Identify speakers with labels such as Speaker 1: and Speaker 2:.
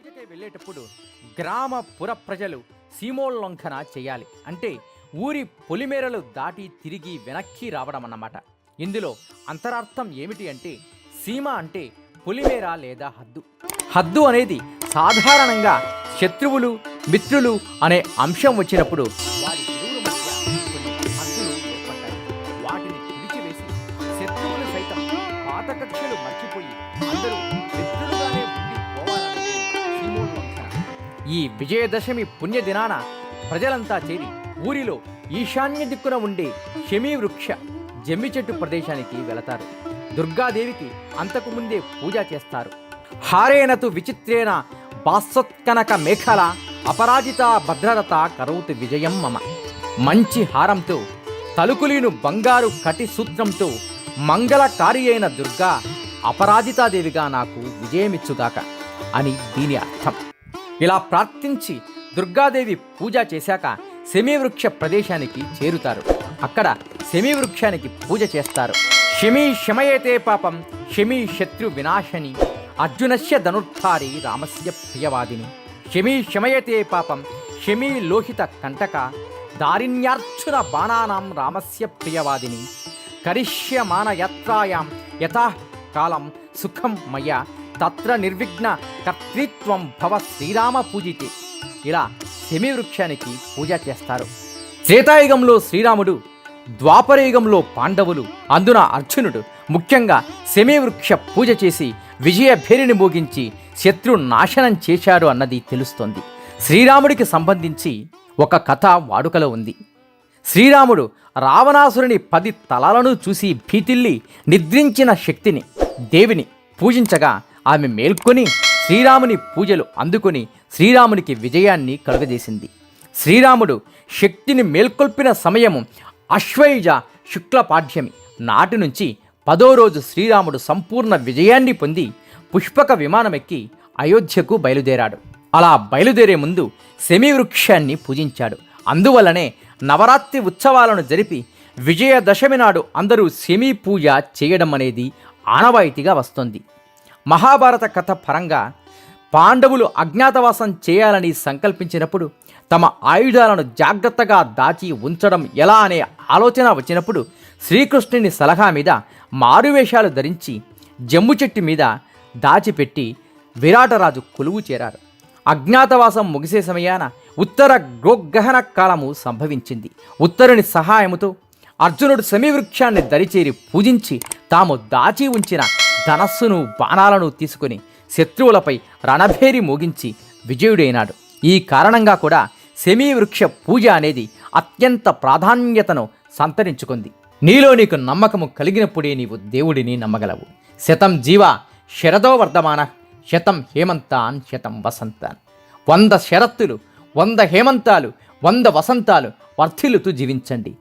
Speaker 1: పూజకై వెళ్ళేటప్పుడు గ్రామ పుర ప్రజలు సీమోల్లంఘన చేయాలి. అంటే ఊరి పొలిమేరలు దాటి తిరిగి వెనక్కి రావడం అన్నమాట. ఇందులో అంతరార్థం ఏమిటి అంటే, సీమ అంటే పొలిమేర లేదా హద్దు. హద్దు అనేది సాధారణంగా శత్రువులు మిత్రులు అనే అంశం వచ్చినప్పుడు వారి ఇరువురి మధ్య కొన్ని హద్దులు ఏర్పడ్డాయి. వాటిని తుడిచివేసి శత్రువులు సైతం పాత కక్షలు మర్చిపోయి అందరూ మిత్రులుగానే ఉండి పోవాలనేది సీమోల్లంఘన. ఈ విజయదశమి పుణ్యదినాన ప్రజలంతా చేరి ఊరిలో ఈశాన్య దిక్కున ఉండే శమీ వృక్ష జమ్మి చెట్టు ప్రదేశానికి వెళతారు. దుర్గాదేవికి అంతకు ముందే పూజ చేస్తారు. హారేనతు విచిత్రేణ బాసత్కనక మేఖల అపరాజిత భద్రరత కరౌతు విజయం మమ. మంచి హారంతో తలుకులీను బంగారు కటి సూత్రంతో మంగళకారి అయిన దుర్గా అపరాజితాదేవిగా నాకు విజయమిచ్చుగాక అని దీని అర్థం. ఇలా ప్రార్థించి దుర్గాదేవి పూజ చేశాక శమీవృక్ష ప్రదేశానికి చేరుతారు. అక్కడ శమీవృక్షానికి పూజ చేస్తారు. శమీ శమయతే పాపం శమీ శత్రు వినాశని అర్జునస్య ధనుర్ధారి రామస్య ప్రియవాదిని. శమీ శమయతే పాపం శమీ లోహిత కంటక దారిణ్యార్జున బాణానాం రామస్య ప్రియవాదిని. కరిష్యమాన యాత్రాయాం యథా కాలం సుఖం మయ తత్ర నిర్విఘ్న కర్తృత్వం భవ శ్రీరామ పూజితే. ఇలా శమీవృక్షానికి పూజ చేస్తారు. త్రేతాయుగంలో శ్రీరాముడు, ద్వాపరయుగంలో పాండవులు, అందున అర్జునుడు ముఖ్యంగా శమీవృక్ష పూజ చేసి విజయ భేరిని మోగించి శత్రు నాశనం చేశాడు అన్నది తెలుస్తోంది. శ్రీరాముడికి సంబంధించి ఒక కథ వాడుకలో ఉంది. శ్రీరాముడు రావణాసురుని 10 తలలను చూసి భీతిల్లి నిద్రించిన శక్తిని దేవిని పూజించగా ఆమె మేల్కొని శ్రీరాముని పూజలు అందుకొని శ్రీరామునికి విజయాన్ని కలుగజేసింది. శ్రీరాముడు శక్తిని మేల్కొల్పిన సమయము అశ్వయుజ శుక్లపాఠ్యమి నాటి నుంచి 10వ రోజు శ్రీరాముడు సంపూర్ణ విజయాన్ని పొంది పుష్పక విమానమెక్కి అయోధ్యకు బయలుదేరాడు. అలా బయలుదేరే ముందు శమీవృక్షాన్ని పూజించాడు. అందువల్లనే నవరాత్రి ఉత్సవాలను జరిపి విజయదశమి నాడు అందరూ శమీ పూజ చేయడం అనేది ఆనవాయితీగా వస్తోంది. మహాభారత కథ పరంగా పాండవులు అజ్ఞాతవాసం చేయాలని సంకల్పించినప్పుడు తమ ఆయుధాలను జాగ్రత్తగా దాచి ఉంచడం ఎలా అనే ఆలోచన వచ్చినప్పుడు శ్రీకృష్ణుని సలహా మీద మారువేషాలు ధరించి జమ్ము చెట్టు మీద దాచిపెట్టి విరాటరాజు కొలువు చేరారు. అజ్ఞాతవాసం ముగిసే సమయాన ఉత్తర గోగ్రహణ కాలము సంభవించింది. ఉత్తరుని సహాయముతో అర్జునుడు శమీవృక్షాన్ని దరిచేరి పూజించి తాము దాచి ఉంచిన ధనస్సును బాణాలను తీసుకుని శత్రువులపై రణభేరి మోగించి విజయుడైనాడు. ఈ కారణంగా కూడా శమీవృక్ష పూజ అనేది అత్యంత ప్రాధాన్యతను సంతరించుకుంది. నీలో నీకు నమ్మకము కలిగినప్పుడే నీవు దేవుడిని నమ్మగలవు. శతం జీవ శరదో వర్ధమాన శతం హేమంతాన్ శతం వసంతాన్. 100 శరత్తులు 100 హేమంతాలు 100 వసంతాలు వర్ధిల్లుతూ జీవించండి.